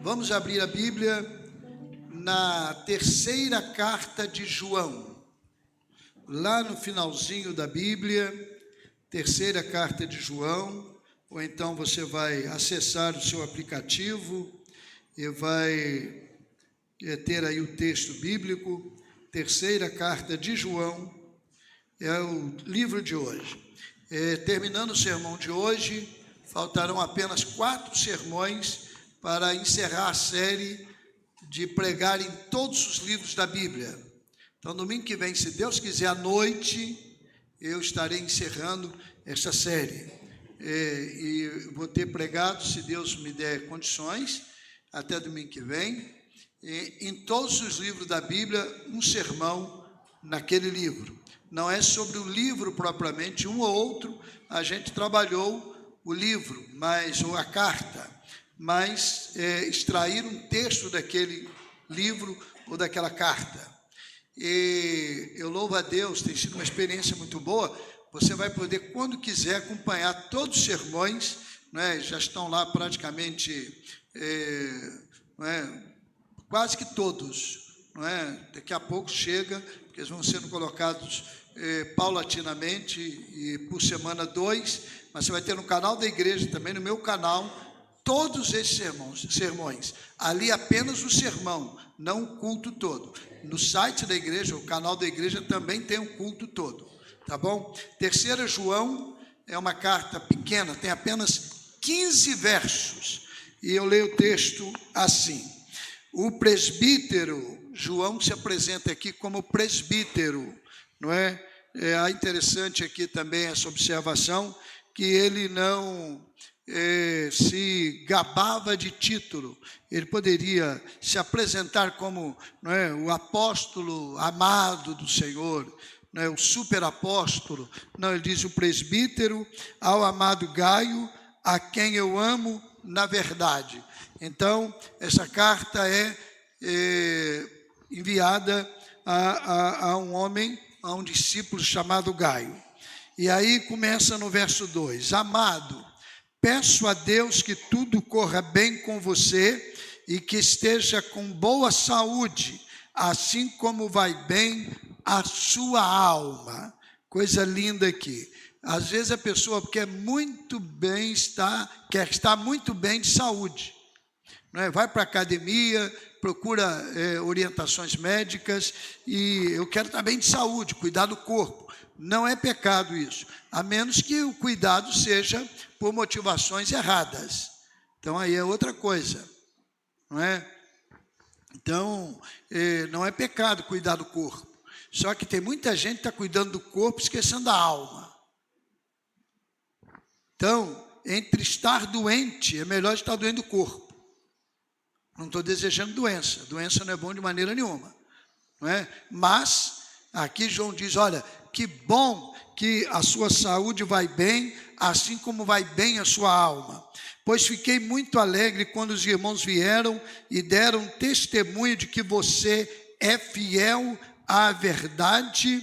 Vamos abrir a Bíblia na terceira carta de João. Lá no finalzinho da Bíblia, terceira carta de João, ou então você vai acessar o seu aplicativo e vai ter aí o texto bíblico. Terceira carta de João é o livro de hoje. Terminando o sermão de hoje, faltarão apenas 4 sermões para encerrar a série de pregar em todos os livros da Bíblia. Então, domingo que vem, se Deus quiser, à noite, eu estarei encerrando essa série. E vou ter pregado, se Deus me der condições, até domingo que vem, em todos os livros da Bíblia, um sermão naquele livro. Não é sobre o livro propriamente, um ou outro, a gente trabalhou o livro, ou a carta, mas extrair um texto daquele livro ou daquela carta. E eu louvo a Deus, tem sido uma experiência muito boa. Você vai poder, quando quiser, acompanhar todos os sermões, já estão lá praticamente, quase que todos, daqui a pouco chega, porque eles vão sendo colocados paulatinamente e por semana 2, mas você vai ter no canal da igreja, também no meu canal, todos esses sermões, ali apenas o sermão, não o culto todo. No site da igreja, o canal da igreja também tem o culto todo, tá bom? Terceira João é uma carta pequena, tem apenas 15 versos, e eu leio o texto assim: o presbítero, João se apresenta aqui como presbítero, não é? É interessante aqui também essa observação, que ele não se gabava de título. Ele poderia se apresentar como o apóstolo amado do Senhor, o superapóstolo. Não, ele diz: o presbítero ao amado Gaio, a quem eu amo na verdade. Então, essa carta é enviada a um homem, a um discípulo chamado Gaio. E aí começa no verso 2: amado, peço a Deus que tudo corra bem com você e que esteja com boa saúde, assim como vai bem a sua alma. Coisa linda aqui. Às vezes a pessoa quer estar muito bem de saúde. Vai para a academia, procura orientações médicas, e eu quero estar bem de saúde, cuidar do corpo. Não é pecado isso, a menos que o cuidado seja por motivações erradas. Então, aí é outra coisa, não é? Então, não é pecado cuidar do corpo. Só que tem muita gente que está cuidando do corpo, esquecendo da alma. Então, entre estar doente, é melhor estar doente do corpo. Não estou desejando doença. Doença não é bom de maneira nenhuma, não é? Mas, aqui João diz: olha, que bom que a sua saúde vai bem, assim como vai bem a sua alma. Pois fiquei muito alegre quando os irmãos vieram e deram testemunho de que você é fiel à verdade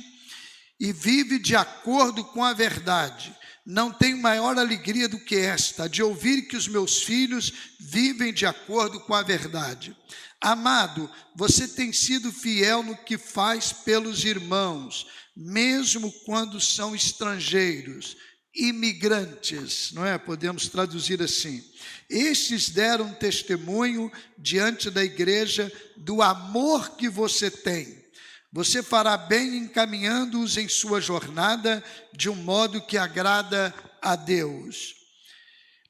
e vive de acordo com a verdade. Não tenho maior alegria do que esta, de ouvir que os meus filhos vivem de acordo com a verdade. Amado, você tem sido fiel no que faz pelos irmãos, mesmo quando são estrangeiros, imigrantes, não é? Podemos traduzir assim. Estes deram testemunho diante da igreja do amor que você tem. Você fará bem encaminhando-os em sua jornada de um modo que agrada a Deus.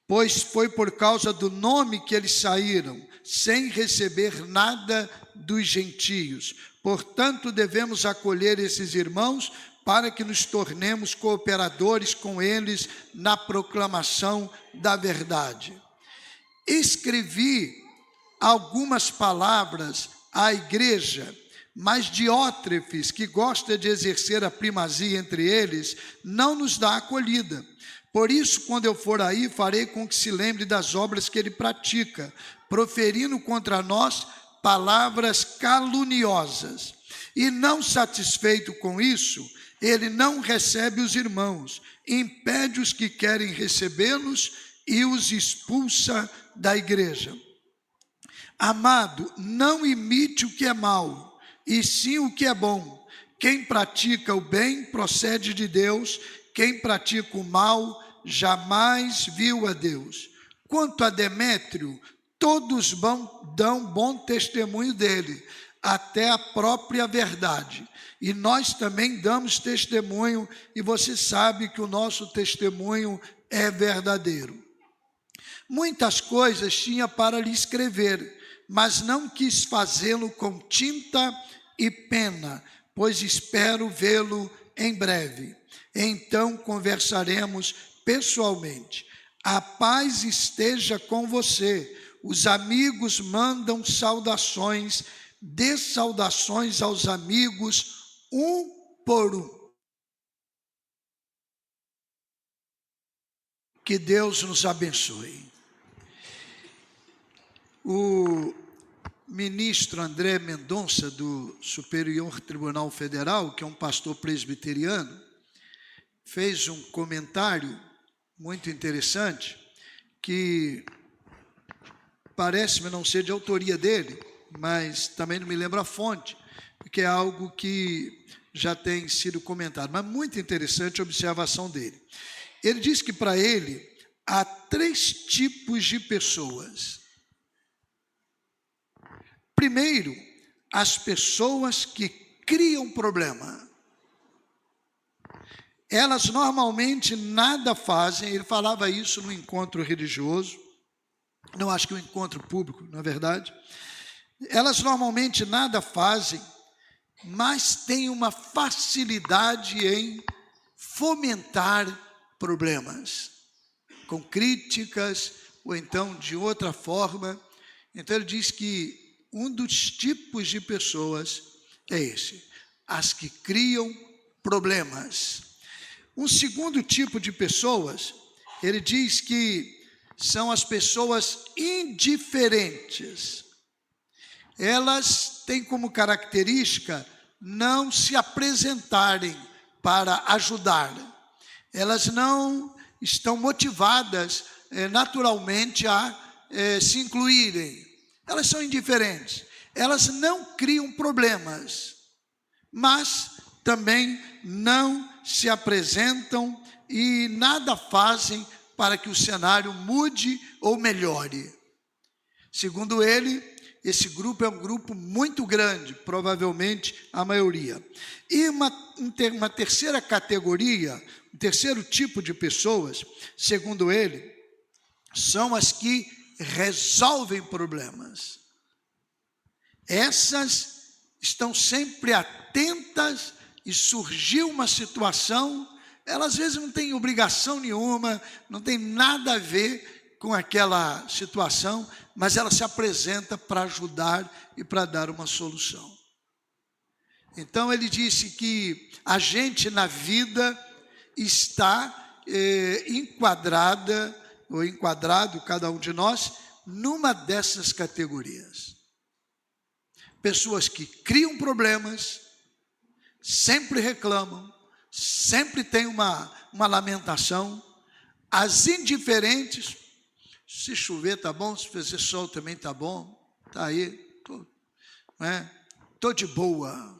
Pois foi por causa do nome que eles saíram, sem receber nada dos gentios. Portanto, devemos acolher esses irmãos para que nos tornemos cooperadores com eles na proclamação da verdade. Escrevi algumas palavras à igreja, mas Diótrefes, que gosta de exercer a primazia entre eles, não nos dá acolhida. Por isso, quando eu for aí, farei com que se lembre das obras que ele pratica, proferindo contra nós palavras caluniosas. E não satisfeito com isso, ele não recebe os irmãos, impede os que querem recebê-los e os expulsa da igreja. Amado, não imite o que é mal, e sim o que é bom. Quem pratica o bem procede de Deus, quem pratica o mal jamais viu a Deus. Quanto a Demétrio, todos dão bom testemunho dele, até a própria verdade. E nós também damos testemunho, e você sabe que o nosso testemunho é verdadeiro. Muitas coisas tinha para lhe escrever, mas não quis fazê-lo com tinta e pena, pois espero vê-lo em breve. Então conversaremos pessoalmente. A paz esteja com você. Os amigos mandam saudações, dê saudações aos amigos, um por um. Que Deus nos abençoe. O ministro André Mendonça, do Superior Tribunal Federal, que é um pastor presbiteriano, fez um comentário muito interessante, que parece-me não ser de autoria dele, mas também não me lembro a fonte, porque é algo que já tem sido comentado, mas muito interessante a observação dele. Ele diz que para ele há 3 tipos de pessoas. Primeiro, as pessoas que criam problema. Elas normalmente nada fazem, ele falava isso no encontro religioso, não acho que um encontro público, na verdade. Elas normalmente nada fazem, mas têm uma facilidade em fomentar problemas, com críticas, ou então de outra forma. Então ele diz que um dos tipos de pessoas é esse, as que criam problemas. Um segundo tipo de pessoas, ele diz que são as pessoas indiferentes. Elas têm como característica não se apresentarem para ajudar. Elas não estão motivadas naturalmente a se incluírem. Elas são indiferentes. Elas não criam problemas, mas também não se apresentam e nada fazem para que o cenário mude ou melhore. Segundo ele, esse grupo é um grupo muito grande, provavelmente a maioria. E uma terceira categoria, um terceiro tipo de pessoas, segundo ele, são as que resolvem problemas. Essas estão sempre atentas e surgiu uma situação, elas às vezes não têm obrigação nenhuma, não tem nada a ver com aquela situação, mas ela se apresenta para ajudar e para dar uma solução. Então ele disse que a gente na vida está enquadrado, cada um de nós, numa dessas categorias. Pessoas que criam problemas, sempre reclamam, sempre tem uma lamentação. As indiferentes, se chover tá bom, se fazer sol também tá bom, tá aí, tô de boa.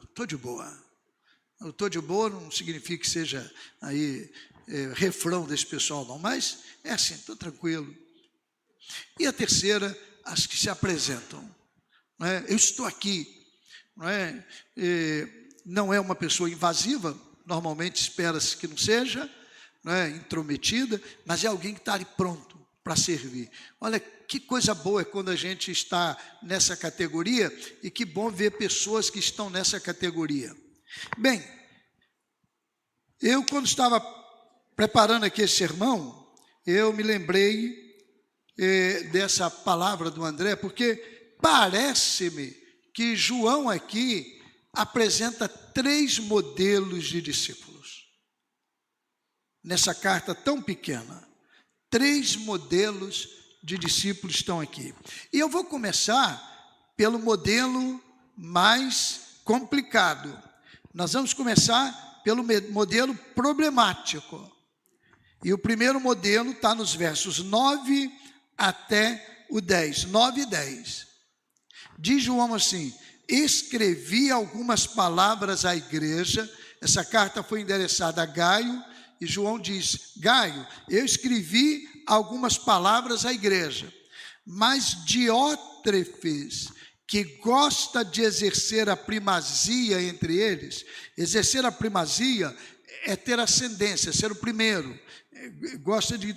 Eu tô de boa não significa que seja aí refrão desse pessoal não, mas é assim, estou tranquilo. E a terceira, as que se apresentam, não é? Eu estou aqui, não é uma pessoa invasiva, normalmente espera-se que não seja, não é intrometida, mas é alguém que está ali pronto para servir. Olha que coisa boa é quando a gente está nessa categoria, e que bom ver pessoas que estão nessa categoria. Bem, eu quando estava preparando aqui esse sermão, eu me lembrei dessa palavra do André, porque parece-me que João aqui apresenta 3 modelos de discípulos. Nessa carta tão pequena, 3 modelos de discípulos estão aqui. E eu vou começar pelo modelo mais complicado. Nós vamos começar pelo modelo problemático. E o primeiro modelo está nos versos 9 até o 10, 9 e 10. Diz João assim: escrevi algumas palavras à igreja. Essa carta foi endereçada a Gaio, e João diz: Gaio, eu escrevi algumas palavras à igreja, mas Diótrefes, que gosta de exercer a primazia entre eles. Exercer a primazia é ter ascendência, ser o primeiro, gosta de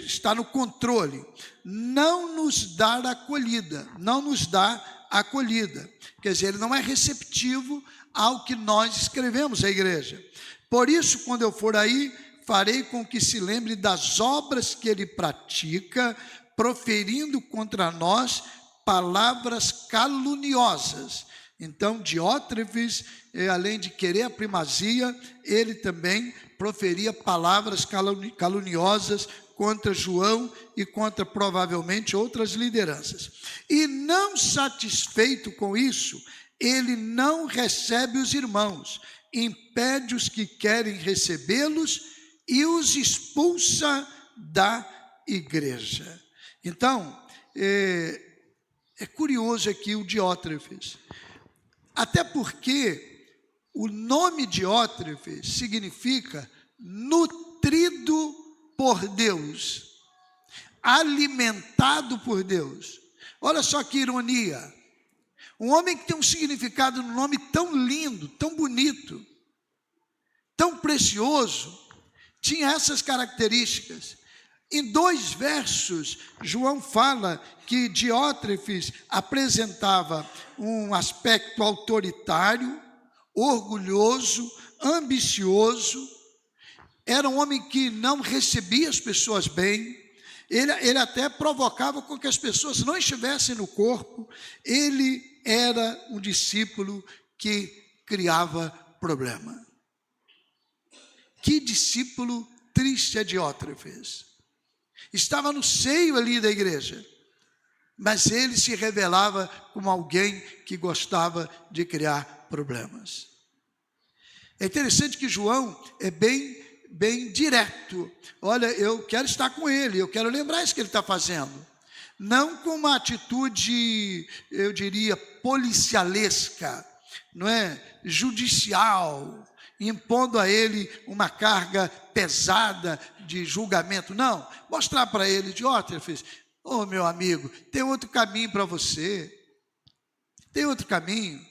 estar no controle, não nos dá acolhida, quer dizer, ele não é receptivo ao que nós escrevemos à igreja. Por isso, quando eu for aí, farei com que se lembre das obras que ele pratica, proferindo contra nós palavras caluniosas. Então, Diótrefes, além de querer a primazia, ele também proferia palavras caluniosas contra João e contra provavelmente outras lideranças. E não satisfeito com isso, ele não recebe os irmãos, impede os que querem recebê-los e os expulsa da igreja. Então, é curioso aqui o Diótrefes, até porque o nome Diótrefes significa nutrido por Deus, alimentado por Deus. Olha só que ironia, um homem que tem um significado no nome tão lindo, tão bonito, tão precioso, tinha essas características. Em 2 versos, João fala que Diótrefes apresentava um aspecto autoritário, orgulhoso, ambicioso, era um homem que não recebia as pessoas bem, ele até provocava com que as pessoas não estivessem no corpo, ele era um discípulo que criava problema. Que discípulo triste é Diótrefes. Estava no seio ali da igreja, mas ele se revelava como alguém que gostava de criar problemas. É interessante que João é bem direto. Olha, eu quero estar com ele, eu quero lembrar isso que ele está fazendo. Não com uma atitude, eu diria, policialesca, não é? Judicial, impondo a ele uma carga pesada de julgamento. Não, mostrar para ele, Diótrefes, meu amigo, tem outro caminho para você, tem outro caminho.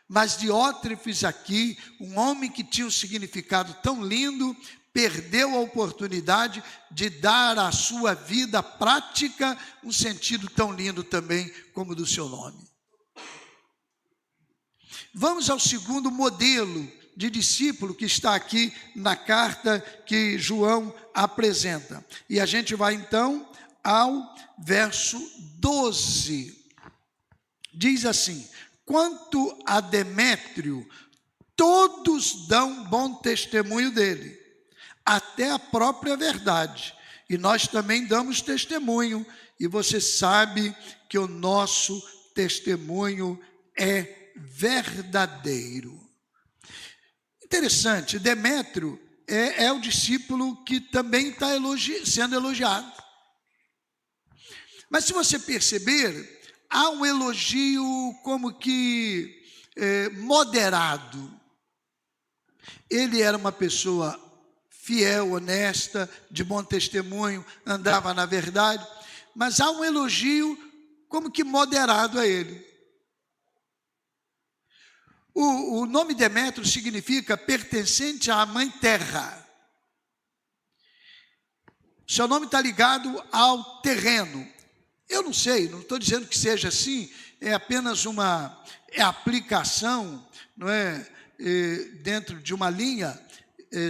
Mas Diótrefes aqui, um homem que tinha um significado tão lindo, perdeu a oportunidade de dar à sua vida prática um sentido tão lindo também como o do seu nome. Vamos ao segundo modelo de discípulo que está aqui na carta que João apresenta. E a gente vai então ao verso 12. Diz assim: quanto a Demétrio, todos dão bom testemunho dele, até a própria verdade. E nós também damos testemunho, e você sabe que o nosso testemunho é verdadeiro. Interessante, Demétrio é o discípulo que também está sendo elogiado. Mas se você perceber, há um elogio como que moderado. Ele era uma pessoa fiel, honesta, de bom testemunho, andava na verdade, mas há um elogio como que moderado a ele. O nome Demétrio significa pertencente à mãe terra. Seu nome está ligado ao terreno. Eu não sei, não estou dizendo que seja assim, é apenas uma aplicação, não é, dentro de uma linha,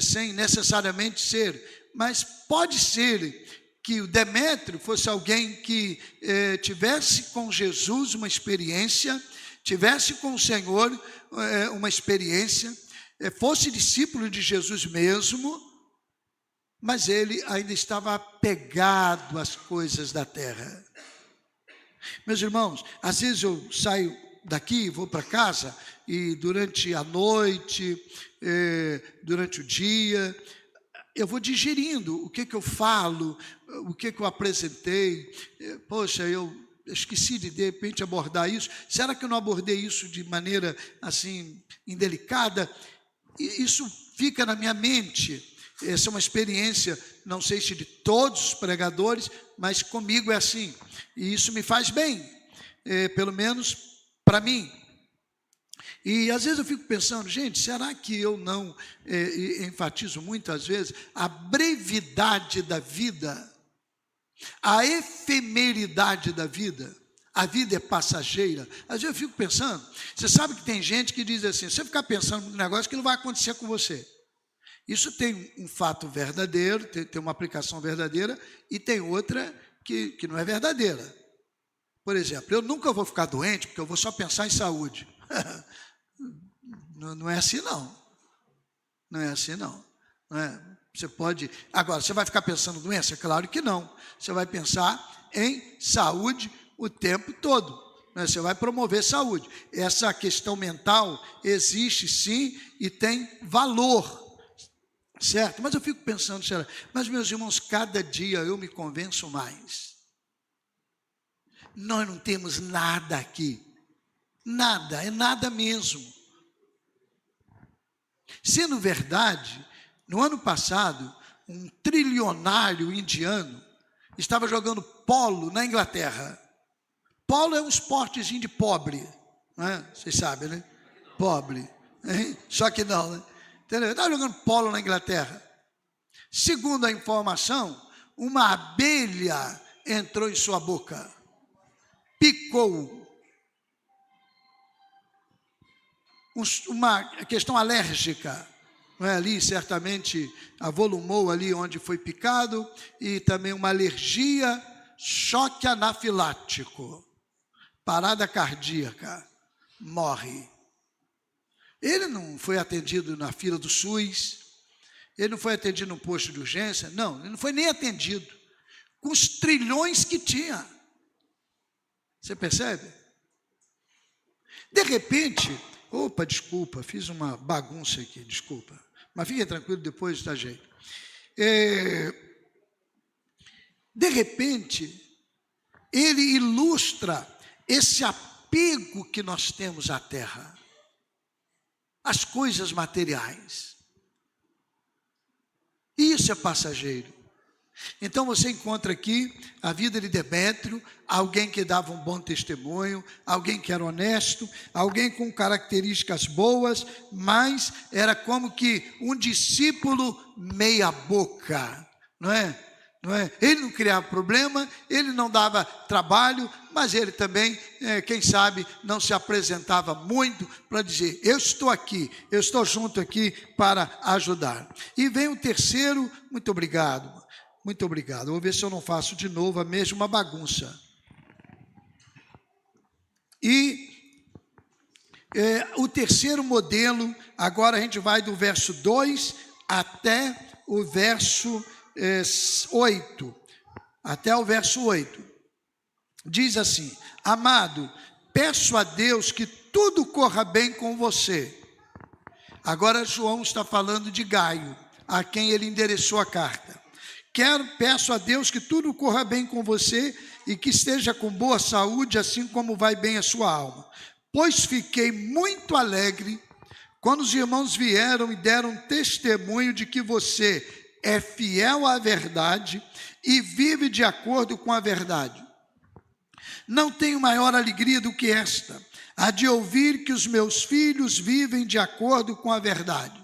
sem necessariamente ser, mas pode ser que o Demétrio fosse alguém que tivesse com Jesus uma experiência, tivesse com o Senhor uma experiência, fosse discípulo de Jesus mesmo, mas ele ainda estava apegado às coisas da terra. Meus irmãos, às vezes eu saio daqui, vou para casa, e durante a noite, durante o dia, eu vou digerindo o que eu falo, o que eu apresentei. Poxa, eu esqueci de repente abordar isso. Será que eu não abordei isso de maneira assim indelicada? E isso fica na minha mente. Essa é uma experiência, não sei se de todos os pregadores, mas comigo é assim. E isso me faz bem, pelo menos para mim. E às vezes eu fico pensando, gente, será que eu não enfatizo muitas vezes a brevidade da vida, a efemeridade da vida? A vida é passageira. Às vezes eu fico pensando, você sabe que tem gente que diz assim, você ficar pensando no negócio que não vai acontecer com você. Isso tem um fato verdadeiro, tem uma aplicação verdadeira, e tem outra que não é verdadeira. Por exemplo, eu nunca vou ficar doente, porque eu vou só pensar em saúde. Não é assim, não. Não é assim, não. Não é? Você pode... Agora, você vai ficar pensando em doença? Claro que não. Você vai pensar em saúde o tempo todo. Né? Você vai promover saúde. Essa questão mental existe, sim, e tem valor. Certo? Mas eu fico pensando, mas meus irmãos, cada dia eu me convenço mais. Nós não temos nada aqui. Nada, é nada mesmo. Sendo verdade, no ano passado, um trilionário indiano estava jogando polo na Inglaterra. Polo é um esportezinho de pobre, né? Vocês sabem, né? Pobre. Só que não, né? Entendeu? Estava jogando polo na Inglaterra. Segundo a informação, uma abelha entrou em sua boca, picou. Uma questão alérgica, não é? Ali certamente avolumou ali onde foi picado, e também uma alergia, choque anafilático, parada cardíaca, morre. Ele não foi atendido na fila do SUS, ele não foi atendido no posto de urgência, não, ele não foi nem atendido, com os trilhões que tinha. Você percebe? De repente, opa, desculpa, fiz uma bagunça aqui, desculpa, mas fique tranquilo, depois dá jeito. De repente, ele ilustra esse apego que nós temos à terra, as coisas materiais. Isso é passageiro. Então você encontra aqui a vida de Demétrio, alguém que dava um bom testemunho, alguém que era honesto, alguém com características boas, mas era como que um discípulo meia boca, não é? Não é? Ele não criava problema, ele não dava trabalho, mas ele também, quem sabe, não se apresentava muito para dizer, eu estou aqui, eu estou junto aqui para ajudar. E vem o terceiro, muito obrigado, vou ver se eu não faço de novo a mesma bagunça. E o terceiro modelo, agora a gente vai do verso 2 até o verso 8, até o verso 8, diz assim, amado, peço a Deus que tudo corra bem com você. Agora João está falando de Gaio, a quem ele endereçou a carta. Peço a Deus que tudo corra bem com você e que esteja com boa saúde, assim como vai bem a sua alma. Pois fiquei muito alegre quando os irmãos vieram e deram testemunho de que você é fiel à verdade e vive de acordo com a verdade. Não tenho maior alegria do que esta, a de ouvir que os meus filhos vivem de acordo com a verdade.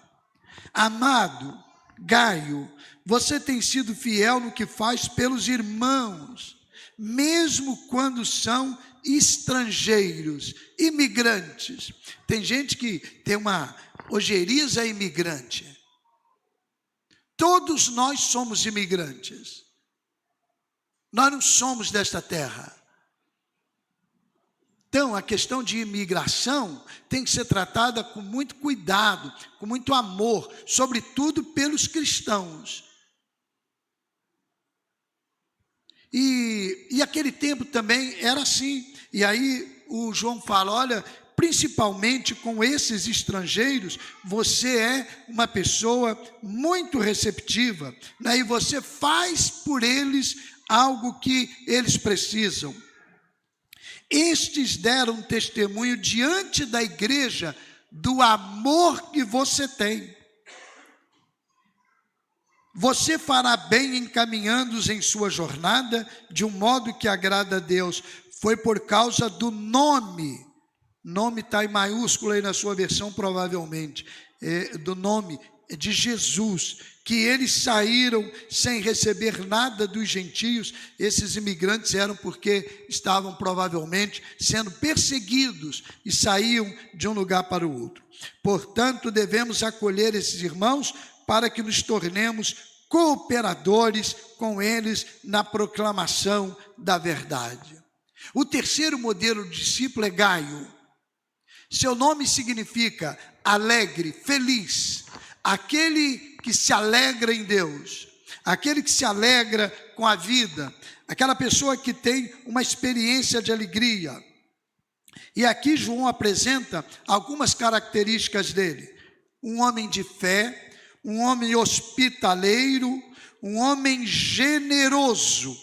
Amado Gaio, você tem sido fiel no que faz pelos irmãos, mesmo quando são estrangeiros, imigrantes. Tem gente que tem uma ojeriza imigrante. Todos nós somos imigrantes. Nós não somos desta terra. Então, a questão de imigração tem que ser tratada com muito cuidado, com muito amor, sobretudo pelos cristãos. E aquele tempo também era assim. E aí o João fala, olha, principalmente com esses estrangeiros, você é uma pessoa muito receptiva, né? E você faz por eles algo que eles precisam. Estes deram testemunho diante da igreja do amor que você tem. Você fará bem encaminhando-os em sua jornada de um modo que agrada a Deus. Foi por causa do nome. Nome está em maiúsculo aí na sua versão, provavelmente. Do nome de Jesus, que eles saíram sem receber nada dos gentios. Esses imigrantes eram porque estavam provavelmente sendo perseguidos e saíam de um lugar para o outro. Portanto, devemos acolher esses irmãos para que nos tornemos cooperadores com eles na proclamação da verdade. O terceiro modelo de discípulo é Gaio. Seu nome significa alegre, feliz, aquele que se alegra em Deus, aquele que se alegra com a vida, aquela pessoa que tem uma experiência de alegria. E aqui João apresenta algumas características dele: um homem de fé, um homem hospitaleiro, um homem generoso.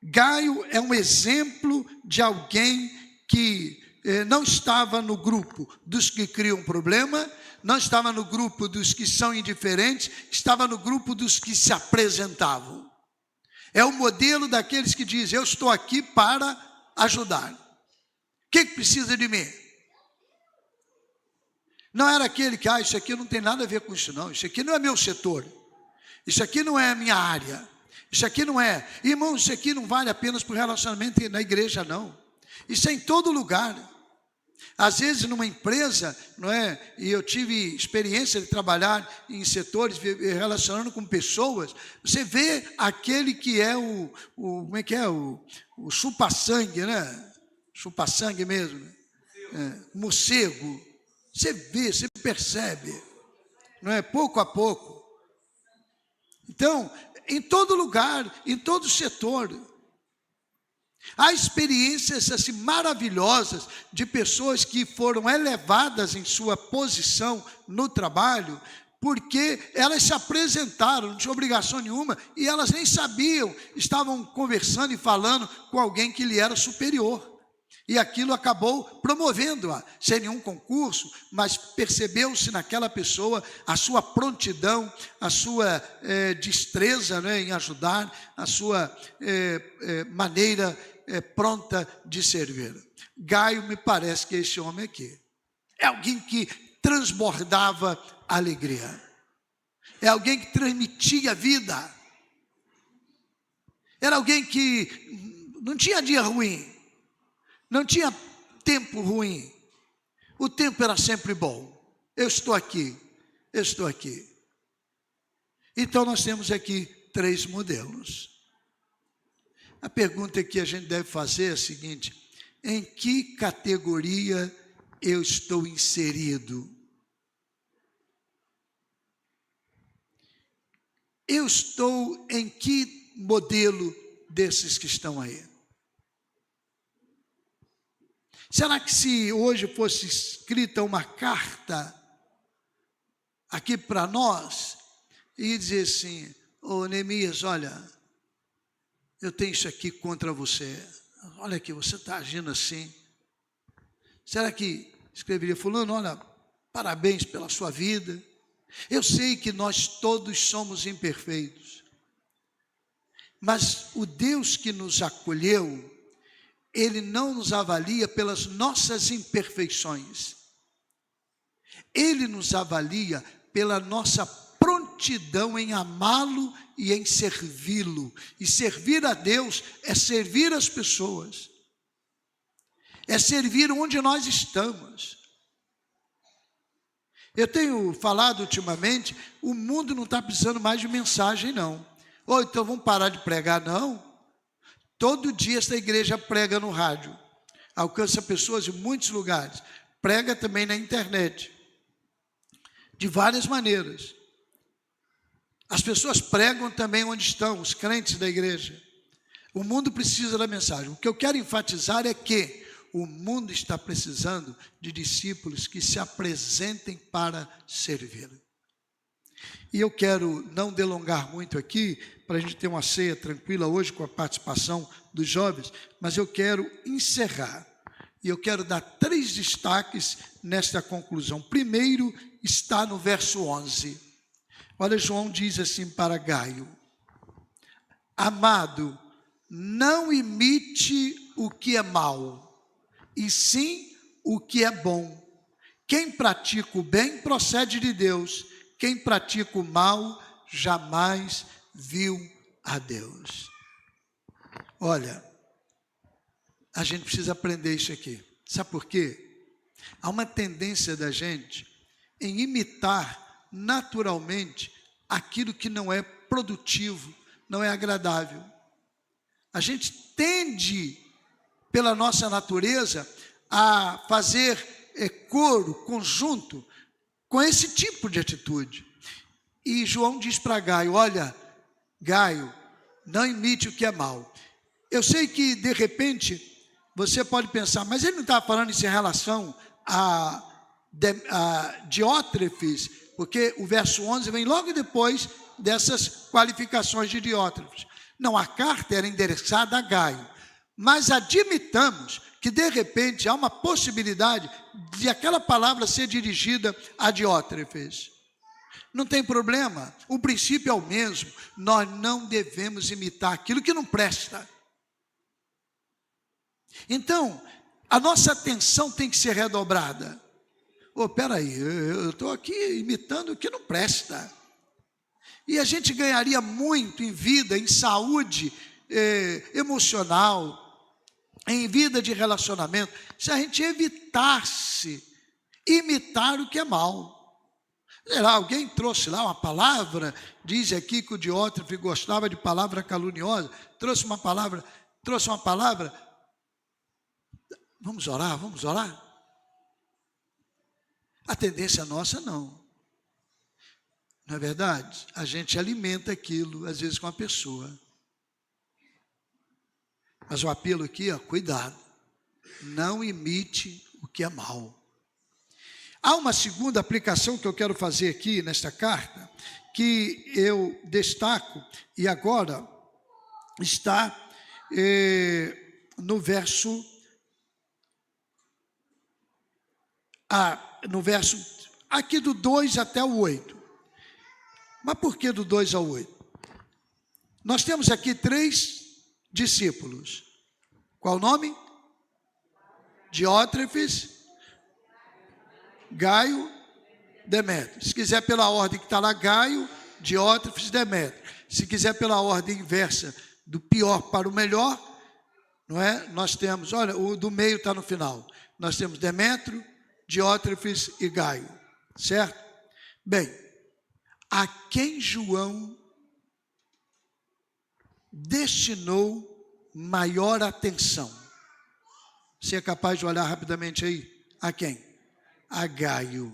Gaio é um exemplo de alguém que não estava no grupo dos que criam problema, não estava no grupo dos que são indiferentes, estava no grupo dos que se apresentavam. É o modelo daqueles que dizem: eu estou aqui para ajudar. O que precisa de mim? Não era aquele que, isso aqui não tem nada a ver com isso não, isso aqui não é meu setor, isso aqui não é a minha área, isso aqui não é, irmão, isso aqui não vale apenas para o relacionamento na igreja não, isso é em todo lugar. Às vezes numa empresa, não é? E eu tive experiência de trabalhar em setores, relacionando com pessoas, você vê aquele que é como é que é? O chupa-sangue, né? Chupa-sangue mesmo, né? Morcego. Você vê, você percebe, não é? Pouco a pouco. Então, em todo lugar, em todo setor, há experiências assim maravilhosas de pessoas que foram elevadas em sua posição no trabalho, porque elas se apresentaram, não tinha obrigação nenhuma, e elas nem sabiam, estavam conversando e falando com alguém que lhe era superior. E aquilo acabou promovendo-a, sem nenhum concurso, mas percebeu-se naquela pessoa a sua prontidão, a sua destreza, né, em ajudar, a sua maneira pronta de servir. Gaio me parece que esse homem aqui é alguém que transbordava alegria, é alguém que transmitia vida, era alguém que não tinha dia ruim, não tinha tempo ruim, o tempo era sempre bom. Eu estou aqui, eu estou aqui. Então nós temos aqui 3 modelos. A pergunta que a gente deve fazer é a seguinte: em que categoria eu estou inserido? Eu estou em que modelo desses que estão aí? Será que se hoje fosse escrita uma carta aqui para nós e dizer assim: ô Neemias, olha, eu tenho isso aqui contra você, olha aqui, você está agindo assim. Será que escreveria: fulano, olha, parabéns pela sua vida, eu sei que nós todos somos imperfeitos, mas o Deus que nos acolheu, Ele não nos avalia pelas nossas imperfeições, Ele nos avalia pela nossa prontidão em amá-lo e em servi-lo. E servir a Deus é servir as pessoas, é servir onde nós estamos. Eu tenho falado ultimamente, o mundo não está precisando mais de mensagem não. Ou então vamos parar de pregar, não. Todo dia esta igreja prega no rádio, alcança pessoas em muitos lugares, prega também na internet, de várias maneiras. As pessoas pregam também onde estão, os crentes da igreja. O mundo precisa da mensagem. O que eu quero enfatizar é que o mundo está precisando de discípulos que se apresentem para servir. E eu quero não delongar muito aqui, para a gente ter uma ceia tranquila hoje com a participação dos jovens, mas eu quero encerrar. E eu quero dar 3 destaques nesta conclusão. Primeiro está no verso 11. Olha, João diz assim para Gaio: amado, não imite o que é mal, e sim o que é bom. Quem pratica o bem procede de Deus. Quem pratica o mal jamais viu a Deus. Olha, a gente precisa aprender isso aqui. Sabe por quê? Há uma tendência da gente em imitar naturalmente aquilo que não é produtivo, não é agradável. A gente tende, pela nossa natureza, a fazer coro, conjunto, com esse tipo de atitude. E João diz para Gaio: olha, Gaio, não imite o que é mal. Eu sei que, de repente, você pode pensar, mas ele não está falando isso em relação a Diótrefes, porque o verso 11 vem logo depois dessas qualificações de Diótrefes. Não, a carta era endereçada a Gaio, mas admitamos que, de repente, há uma possibilidade de aquela palavra ser dirigida a Diótrefes. Não tem problema, o princípio é o mesmo. Nós não devemos imitar aquilo que não presta. Então, a nossa atenção tem que ser redobrada. Peraí, eu estou aqui imitando o que não presta. E a gente ganharia muito em vida, em saúde emocional, em vida de relacionamento, se a gente evitasse imitar o que é mal. Alguém trouxe lá uma palavra, diz aqui que o Diótrefes gostava de palavra caluniosa, trouxe uma palavra, vamos orar? A tendência nossa não é verdade? A gente alimenta aquilo, às vezes com a pessoa. Mas o apelo aqui, cuidado, não imite o que é mal. Há uma segunda aplicação que eu quero fazer aqui nesta carta, que eu destaco, e agora está no verso aqui do 2 até o 8. Mas por que do 2 ao 8? Nós temos aqui 3 discípulos. Qual o nome? Diótrefes, Gaio, Demétrio. Se quiser pela ordem que está lá, Gaio, Diótrefes, Demétrio. Se quiser pela ordem inversa, do pior para o melhor, não é? Nós temos, olha, o do meio está no final. Nós temos Demétrio, Diótrefes e Gaio, certo? Bem, a quem João destinou maior atenção? Você é capaz de olhar rapidamente aí? A quem? A Gaio.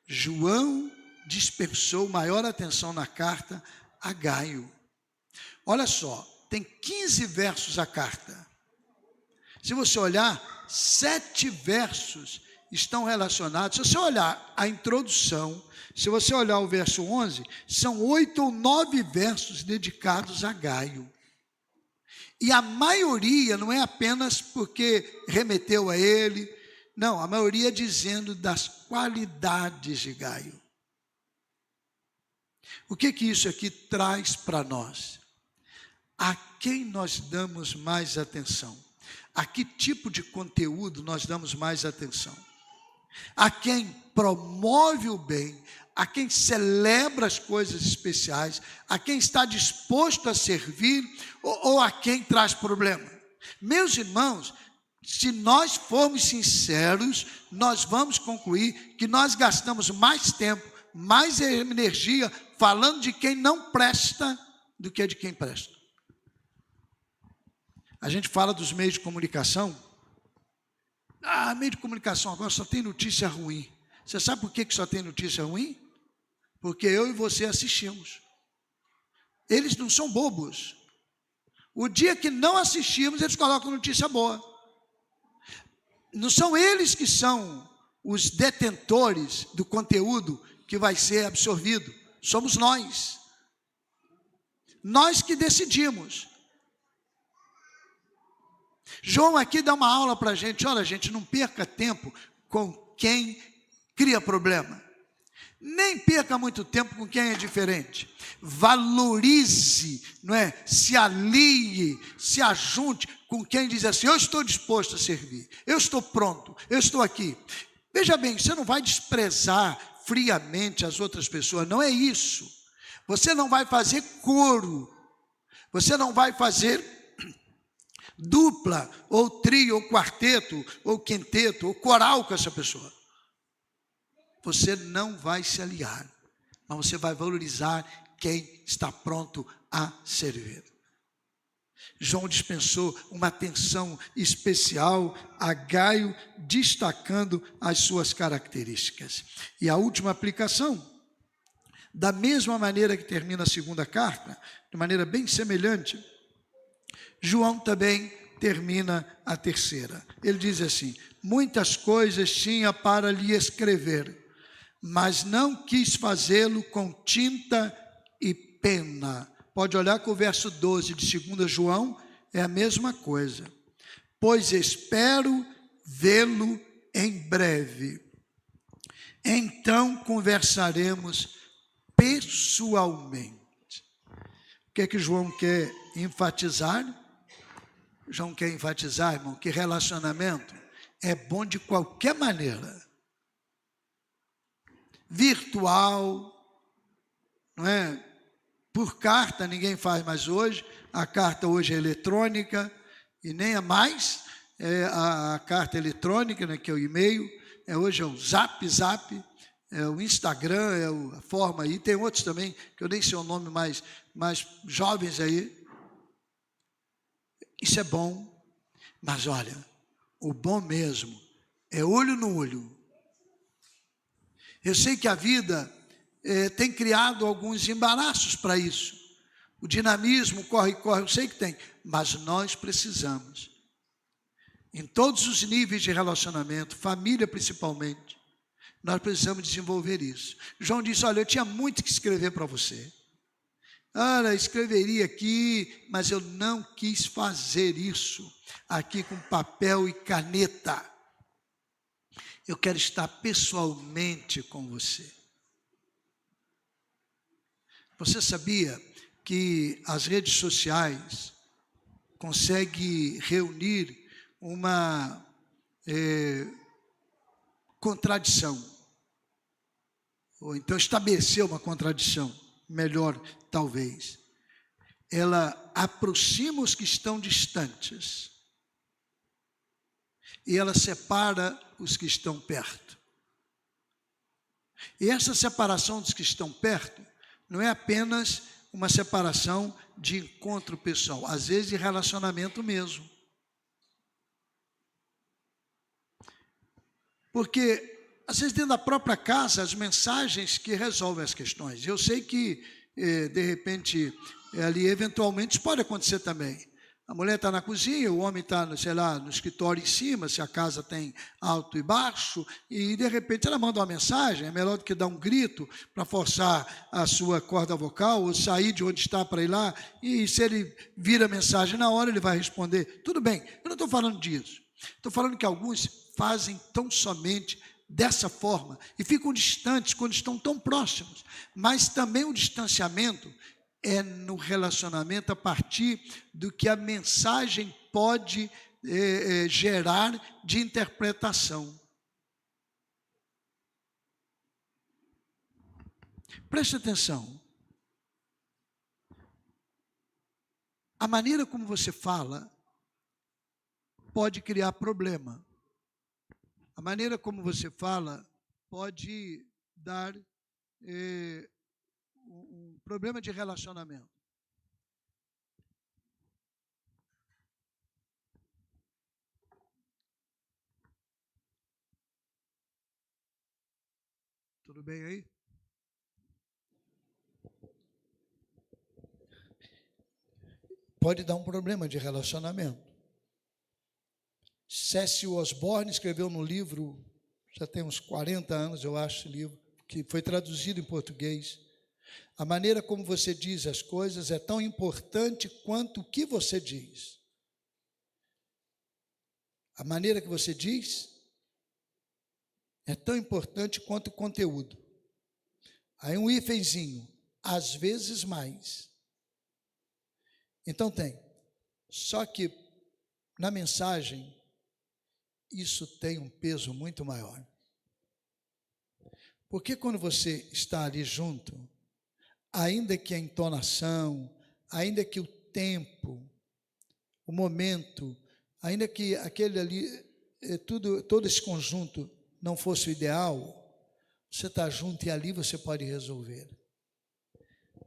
João dispensou maior atenção na carta a Gaio. Olha só, tem 15 versos a carta. Se você olhar, 7 versos estão relacionados. Se você olhar a introdução, se você olhar o verso 11, são 8 ou 9 versos dedicados a Gaio. E a maioria não é apenas porque remeteu a ele, não, a maioria dizendo das qualidades de Gaio. O que isso aqui traz para nós? A quem nós damos mais atenção? A que tipo de conteúdo nós damos mais atenção? A quem promove o bem, a quem celebra as coisas especiais, a quem está disposto a servir, ou a quem traz problema? Meus irmãos, se nós formos sinceros, nós vamos concluir que nós gastamos mais tempo, mais energia, falando de quem não presta, do que de quem presta. A gente fala dos meios de comunicação. Meio de comunicação agora só tem notícia ruim. Você sabe por que só tem notícia ruim? Porque eu e você assistimos. Eles não são bobos. O dia que não assistimos, eles colocam notícia boa. Não são eles que são os detentores do conteúdo que vai ser absorvido. Somos nós. Nós que decidimos. João aqui dá uma aula para a gente. Olha, gente, não perca tempo com quem cria problema. Nem perca muito tempo com quem é diferente. Valorize, não é? Se alie, se ajunte com quem diz assim: eu estou disposto a servir, eu estou pronto, eu estou aqui. Veja bem, você não vai desprezar friamente as outras pessoas, não é isso. Você não vai fazer coro, você não vai fazer dupla, ou trio, ou quarteto, ou quinteto, ou coral com essa pessoa. Você não vai se aliar, mas você vai valorizar quem está pronto a servir. João dispensou uma atenção especial a Gaio, destacando as suas características. E a última aplicação, da mesma maneira que termina a segunda carta, de maneira bem semelhante, João também termina a terceira. Ele diz assim: muitas coisas tinha para lhe escrever, mas não quis fazê-lo com tinta e pena. Pode olhar que o verso 12 de 2 João é a mesma coisa. Pois espero vê-lo em breve. Então conversaremos pessoalmente. O que é que João quer enfatizar? João quer enfatizar, irmão, que relacionamento é bom de qualquer maneira. Virtual, não é? Por carta, ninguém faz mais hoje. A carta hoje é eletrônica, e nem é mais a carta eletrônica, né, que é o e-mail. Hoje é o Zap, é o Instagram, é a forma aí. Tem outros também, que eu nem sei o nome, mais jovens aí. Isso é bom, mas olha, o bom mesmo é olho no olho. Eu sei que a vida tem criado alguns embaraços para isso. O dinamismo, corre, eu sei que tem, mas nós precisamos, em todos os níveis de relacionamento, família principalmente, nós precisamos desenvolver isso. João disse: olha, eu tinha muito que escrever para você. Olha, escreveria aqui, mas eu não quis fazer isso aqui com papel e caneta. Eu quero estar pessoalmente com você. Você sabia que as redes sociais conseguem reunir uma contradição? Ou então estabelecer uma contradição, melhor talvez. Ela aproxima os que estão distantes e ela separa os que estão perto. E essa separação dos que estão perto não é apenas uma separação de encontro pessoal, às vezes de relacionamento mesmo. Porque, às vezes, dentro da própria casa, as mensagens que resolvem as questões. Eu sei que, de repente, ali, eventualmente, isso pode acontecer também. A mulher está na cozinha, o homem está, sei lá, no escritório em cima, se a casa tem alto e baixo, e de repente ela manda uma mensagem. É melhor do que dar um grito para forçar a sua corda vocal, ou sair de onde está para ir lá, e se ele vira a mensagem na hora, ele vai responder. Tudo bem, eu não estou falando disso. Estou falando que alguns fazem tão somente dessa forma, e ficam distantes quando estão tão próximos. Mas também o distanciamento é no relacionamento a partir do que a mensagem pode gerar de interpretação. Preste atenção. A maneira como você fala pode criar problema. A maneira como você fala pode dar um problema de relacionamento. Tudo bem aí? Pode dar um problema de relacionamento. C.S. Osborne escreveu no livro já tem uns 40 anos, eu acho, esse livro, que foi traduzido em português. A maneira como você diz as coisas é tão importante quanto o que você diz. A maneira que você diz é tão importante quanto o conteúdo. Aí um hífenzinho, às vezes mais. Então tem. Só que na mensagem, isso tem um peso muito maior. Porque quando você está ali junto, ainda que a entonação, ainda que o tempo, o momento, ainda que aquele ali, todo esse conjunto não fosse o ideal, você está junto e ali você pode resolver.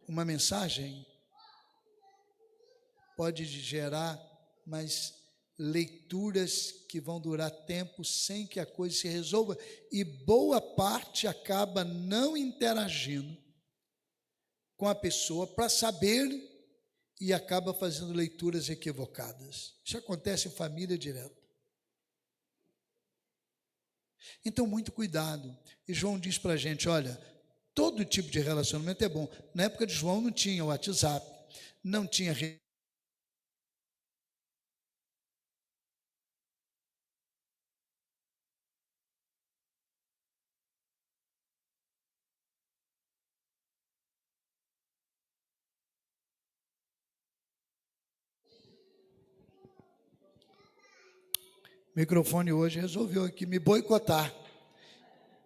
Uma mensagem pode gerar mais leituras que vão durar tempo sem que a coisa se resolva, e boa parte acaba não interagindo com a pessoa para saber e acaba fazendo leituras equivocadas. Isso acontece em família direto. Então, muito cuidado. E João diz para a gente, olha, todo tipo de relacionamento é bom. Na época de João não tinha WhatsApp, não tinha o microfone hoje resolveu aqui me boicotar.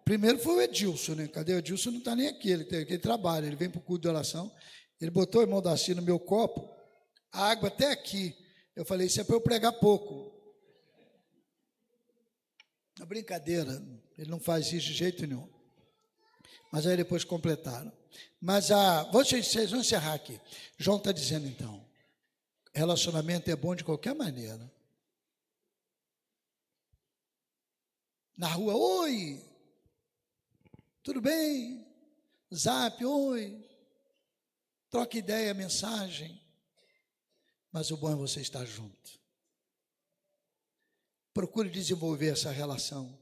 Primeiro foi o Edilson, né? Cadê o Edilson? Não está nem aqui, ele trabalha, ele vem para o culto de oração, ele botou o irmão Daci no meu copo, a água até aqui. Eu falei, isso é para eu pregar pouco. É brincadeira, ele não faz isso de jeito nenhum. Mas aí depois completaram. Mas vocês vão encerrar aqui. João está dizendo então, relacionamento é bom de qualquer maneira. Na rua, oi, tudo bem? Zap, oi. Troca ideia, mensagem. Mas o bom é você estar junto. Procure desenvolver essa relação.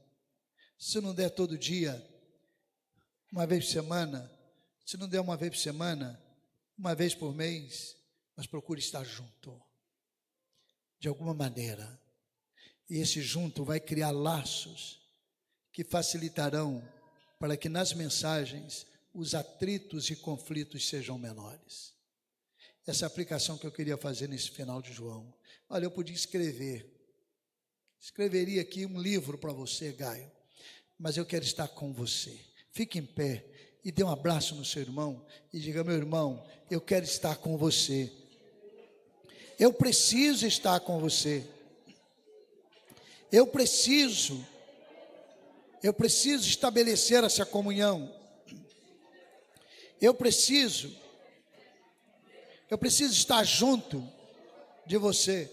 Se não der todo dia, uma vez por semana, se não der uma vez por semana, uma vez por mês, mas procure estar junto. De alguma maneira. E esse junto vai criar laços que facilitarão para que nas mensagens os atritos e conflitos sejam menores. Essa é a aplicação que eu queria fazer nesse final de João. Olha, eu podia escreveria aqui um livro para você, Gaio, mas eu quero estar com você. Fique em pé e dê um abraço no seu irmão e diga, meu irmão, eu quero estar com você. Eu preciso estar com você. Eu preciso estabelecer essa comunhão. Eu preciso estar junto de você.